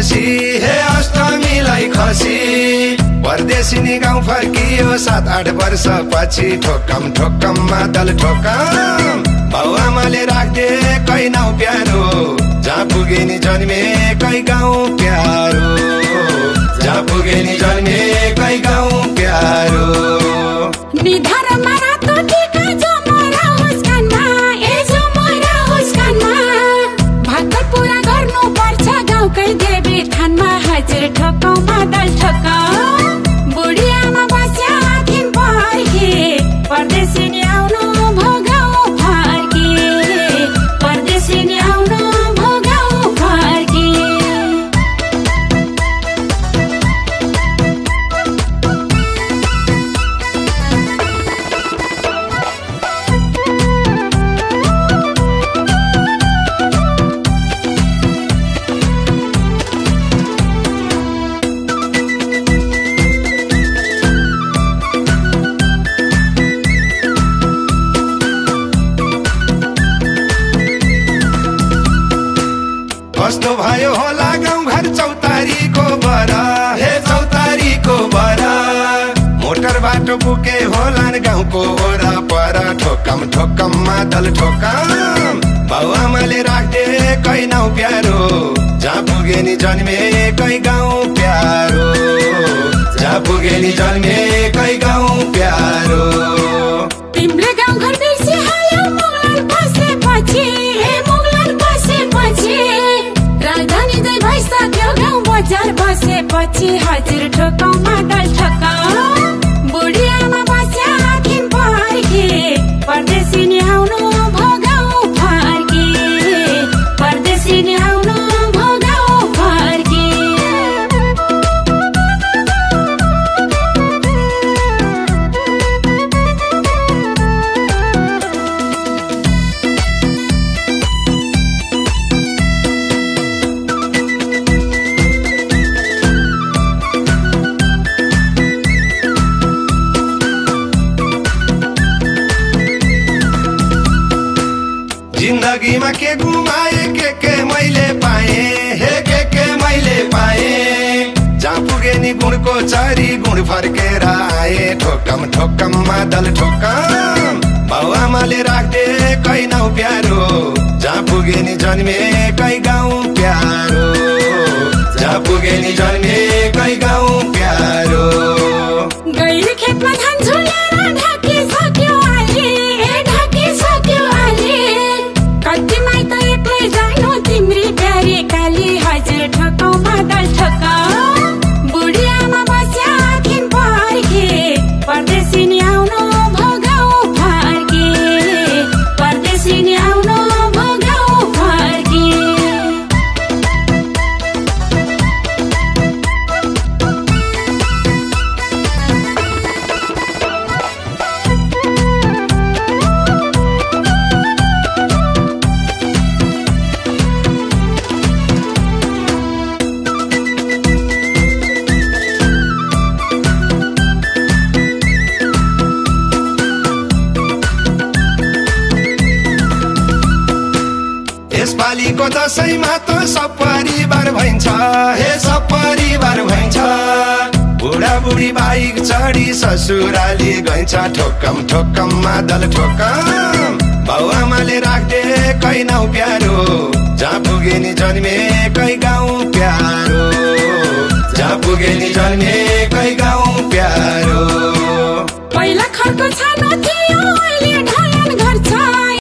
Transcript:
खसी हे अष्टमीलाई खसी परदेशिनी गाउँ फर्कियो 7-8 वर्षपछि ठोक्कम ठोक्कम मादल ठोक्कम बाउआमाले राख्दे कै नाउँ प्यारो जहाँ पुगे नि जन्मे कै गाउँ प्यारो जहाँ पुगे नि जन्मे कै गाउँ प्यारो निधारमा रातो टीका जमरा होस् कानमा ए जमरा होस् कानमा भाकर पुरा गर्नु पर्छ गाउँकै देवी थानमा हजुर ठोकौ मादल ठोकौ बुढी आमा बस्या थिन फर्के परदेशिनी आउनु भोगाउ फर्के परदेशिनी आउनु भोगाउ फर्के कस्तो भयो होला गाउँघर चौतारीको बरा हे चौतारीको बरा मोटर बाटो पुगे होलान् गाउँको ओरा पर ठोक्कम ठोक्कम मादल ठोक्कम बाउआमाले राख्दे कै नाउँ प्यारो जहाँ पुगे नि जन्मे कै गाउँ प्यारो जहाँ पुगे नि जन्मे कै गाउँ प्यारो तिम्रो गाउँघर बिर्सिहाल्यो मुगलान बसेपछि हे मुगलान बसेपछि राजधानी चाहिँ भइसक्यो गाउँ बजार बसेपछि हजुर ठोकौ मादल ठोकौ बुढी आमा बस्या थिन फर्के परदेशिनी आउनु भोगाउ फर्के परदेशिनी आउनु भोगाउ फर्के जिन्दगीमा के गुमाए के मैले पाए हे के मैले पाए जहाँ पुगे नि गुणको चरी गुण फर्केर आए ठोक्कम ठोक्कम मादल ठोक्कम बाउआमाले राख्दे कै नाउँ प्यारो जहाँ पुगे नि जन्मे कै गाउँ प्यारो जहाँ पुगे नि जन्मे कै गाउँ प्यारो गैर खेतमा धान झुलेर ढाकिसक्यो आली ए ढाकिसक्यो आली कति माइत एक्लै जानु तिम्री प्यारी काली हजुर ठोकौ मादल ठोकौ बुढी आमा बस्या थिन फर्के परदेशिनी आउनु भोगाउ फर्के परदेशिनी आउनु भोगाउ फर्के यसपालिको दशैँमा त सब परिवार भइन्छ हे सब परिवार भइन्छ बुढाबुढी बाइक चढी ससुराली गइन्छ ठोक्कम ठोक्कम मादल ठोक्कम बाउआमाले राख्दे कै नाउँ प्यारो जहाँ पुगे नि जन्मे कै गाउँ प्यारो जहाँ पुगे नि जन्मे कै गाउँ प्यारो पहिला खरको छानो थियो अहिले